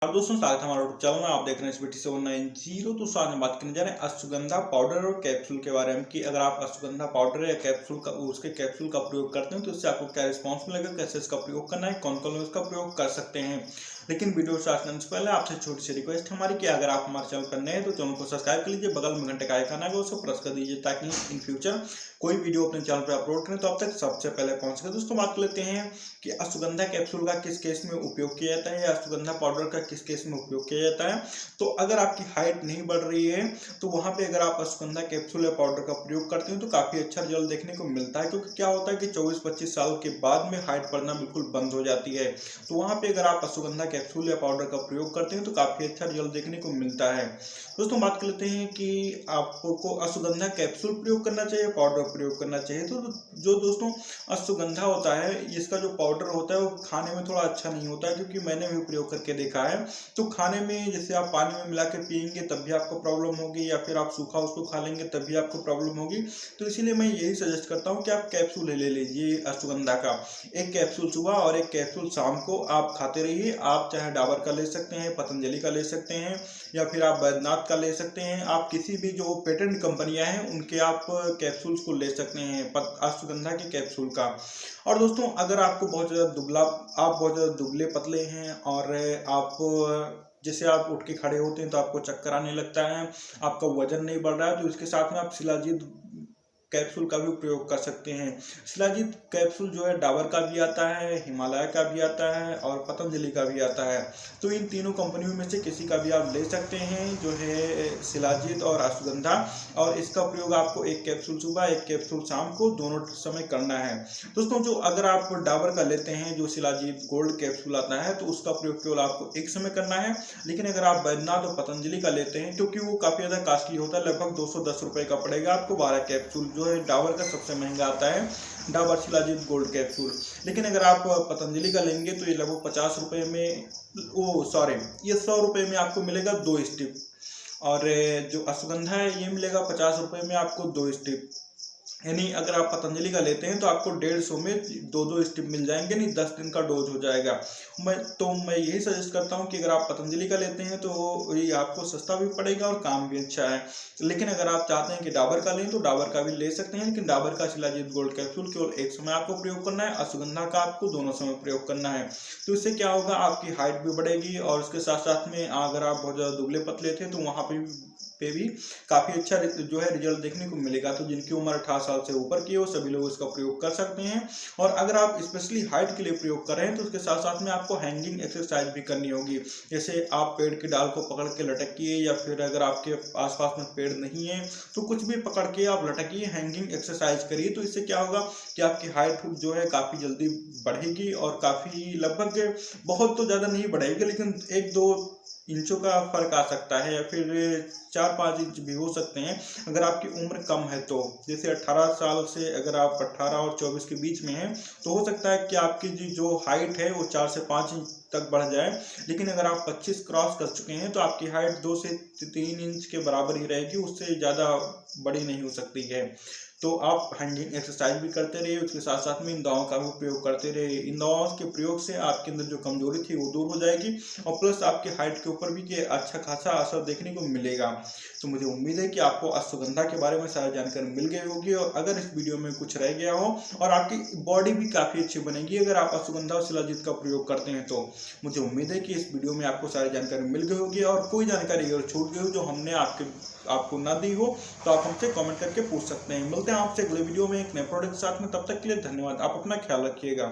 और दोस्तों स्वागत है हमारे यूट्यूब चैनल में। आप देख रहे हैं SBT790। तो आज हम बात करने जा रहे हैं अश्वगंधा पाउडर और कैप्सूल के बारे में कि अगर आप अश्वगंधा पाउडर या कैप्सूल का उसके कैप्सूल का प्रयोग करते हैं तो इससे आपको क्या रिस्पांस मिलेगा, कैसे इसका प्रयोग करना है, कौन कौन लोग इसका प्रयोग कर सकते हैं। लेकिन वीडियो स्टार्ट करने से पहले आपसे छोटी सी रिक्वेस्ट हमारी कि अगर आप हमारे चैनल पर नए हैं तो चैनल को सब्सक्राइब कर लीजिए, बगल में घंटे का आइकन है उसको प्रेस कर दीजिए ताकि इन फ्यूचर कोई वीडियो अपने चैनल पर अपलोड करें तो आप तक सबसे पहले पहुंच सके। दोस्तों बात कर लेते हैं कि अश्वगंधा कैप्सूल का किस केस में उपयोग किया जाता है या अश्वगंधा पाउडर का किस केस में उपयोग किया जाता है। तो अगर आपकी हाइट नहीं बढ़ रही है तो वहां पे अगर आप अश्वगंधा कैप्सूल या पाउडर का प्रयोग करते हैं तो काफी अच्छा रिजल्ट देखने को मिलता है, क्योंकि क्या होता है कि 24-25 साल के बाद में हाइट बढ़ना बिल्कुल बंद हो जाती है। तो वहां पे अगर आप अश्वगंधा कैप्सूल या पाउडर का प्रयोग करते हैं तो काफी अच्छा रिजल्ट देखने को मिलता है। दोस्तों बात कर लेते हैं कि आपको अश्वगंधा कैप्सूल प्रयोग करना चाहिए, पाउडर प्रयोग करना चाहिए। तो जो दोस्तों अश्वगंधा होता है, इसका जो पाउडर होता है वो खाने में थोड़ा अच्छा नहीं होता है, क्योंकि मैंने भी प्रयोग करके देखा है। तो खाने में जैसे आप पानी में मिला के पियेंगे तब भी आपको प्रॉब्लम होगी, या फिर आप सूखा उसको खा लेंगे तब भी आपको प्रॉब्लम होगी। तो इसीलिए मैं यही सजेस्ट करता हूँ कि आप कैप्सूल ले लीजिए अश्वगंधा का। एक कैप्सूल सुबह और एक कैप्सूल शाम को आप खाते रहिए। आप चाहे डाबर का ले सकते हैं, पतंजलि का ले सकते हैं, या फिर आप बैद्यनाथ का ले सकते हैं। आप किसी भी जो पेटेंट कंपनियां हैं उनके आप कैप्सूल्स को ले सकते हैं अश्वगंधा के कैप्सूल का। और दोस्तों अगर आपको बहुत ज़्यादा दुबले पतले हैं और आप जैसे आप उठ के खड़े होते हैं तो आपको चक्कर आने लगता है, आपका वजन नहीं बढ़ रहा है, तो इसके साथ में आप शिलाजीत कैप्सूल का भी प्रयोग कर सकते हैं। शिलाजीत कैप्सूल जो है डाबर का भी आता है, हिमालय का भी आता है और पतंजलि का भी आता है। तो इन तीनों कंपनियों में से किसी का भी आप ले सकते हैं जो है शिलाजीत और अश्वगंधा। और इसका प्रयोग आपको एक कैप्सूल सुबह एक कैप्सूल शाम को दोनों समय करना है। दोस्तों जो अगर आप डाबर का लेते हैं जो शिलाजीत गोल्ड कैप्सूल आता है तो उसका प्रयोग केवल आपको एक समय करना है। लेकिन अगर आप बैद्यनाथ और पतंजलि का लेते हैं, क्योंकि वो काफ़ी ज़्यादा कॉस्टली होता है, लगभग 210 रुपये का पड़ेगा आपको 12 कैप्सूल, जो है डाबर का सबसे महंगा आता है, डाबर शिलाजीत गोल्ड कैप्सूल। लेकिन अगर आप पतंजलि का लेंगे तो ये लगभग 50 रुपये में ये 100 रुपये में आपको मिलेगा 2 स्टिप। और जो अश्वगंधा है ये मिलेगा 50 रुपये में आपको 2 स्टिप। यानी अगर आप पतंजलि का लेते हैं तो आपको 150 में 2 स्टिप मिल जाएंगे, नहीं 10 दिन का डोज हो जाएगा। मैं यही सजेस्ट करता हूं कि अगर आप पतंजलि का लेते हैं तो ये आपको सस्ता भी पड़ेगा और काम भी अच्छा है। लेकिन अगर आप चाहते हैं कि डाबर का लें तो डाबर का भी ले सकते हैं, लेकिन डाबर का शिलाजीत गोल्ड कैप्सूल केवल एक समय आपको प्रयोग करना है, अश्वगंधा का आपको दोनों समय प्रयोग करना है। तो इससे क्या होगा, आपकी हाइट भी बढ़ेगी और उसके साथ साथ में अगर आप बहुत ज़्यादा दुबले पतले थे तो वहाँ पे भी काफ़ी अच्छा जो है रिजल्ट देखने को मिलेगा। तो जिनकी उम्र 18 साल से ऊपर की हो सभी लोग इसका प्रयोग कर सकते हैं। और अगर आप स्पेशली हाइट के लिए प्रयोग कर रहे हैं तो उसके साथ साथ में आपको हैंगिंग एक्सरसाइज भी करनी होगी। जैसे आप पेड़ की डाल को पकड़ के लटकिए, या फिर अगर आपके आसपास में पेड़ नहीं है तो कुछ भी पकड़ के आप लटकिए, हैंगिंग एक्सरसाइज करिए। तो इससे क्या होगा कि आपकी हाइट जो है काफ़ी जल्दी बढ़ेगी और काफ़ी लगभग बहुत तो ज़्यादा नहीं बढ़ेगी, लेकिन 1-2 इंचों का फर्क आ सकता है, या फिर 4-5 इंच भी हो सकते हैं अगर आपकी उम्र कम है। तो जैसे 18 साल से अगर आप 18 और 24 के बीच में हैं तो हो सकता है कि आपकी जो हाइट है वो 4 से 5 इंच तक बढ़ जाए। लेकिन अगर आप 25 क्रॉस कर चुके हैं तो आपकी हाइट 2 से 3 इंच के बराबर ही रहेगी, उससे ज़्यादा बड़ी नहीं हो सकती है। तो आप हैंगिंग एक्सरसाइज भी करते रहिए, उसके साथ साथ में इन दवाओं का भी प्रयोग करते रहिए। इन दवाओं के प्रयोग से आपके अंदर जो कमजोरी थी वो दूर हो जाएगी और प्लस आपके हाइट के ऊपर भी अच्छा खासा असर देखने को मिलेगा। तो मुझे उम्मीद है कि आपको अश्वगंधा के बारे में सारी जानकारी मिल गई होगी, और अगर इस वीडियो में कुछ रह गया हो और आपकी बॉडी भी काफ़ी अच्छी बनेगी अगर आप अश्वगंधा और शिलाजीत का प्रयोग करते हैं। तो मुझे उम्मीद है कि इस वीडियो में आपको सारी जानकारी मिल गई होगी, और कोई जानकारी अगर छूट गई हो जो हमने आपको ना दी हो तो आप हमसे कमेंट करके पूछ सकते हैं। मिलते हैं आपसे अगले वीडियो में एक नए प्रोडक्ट के साथ में, तब तक के लिए धन्यवाद। आप अपना ख्याल रखिएगा।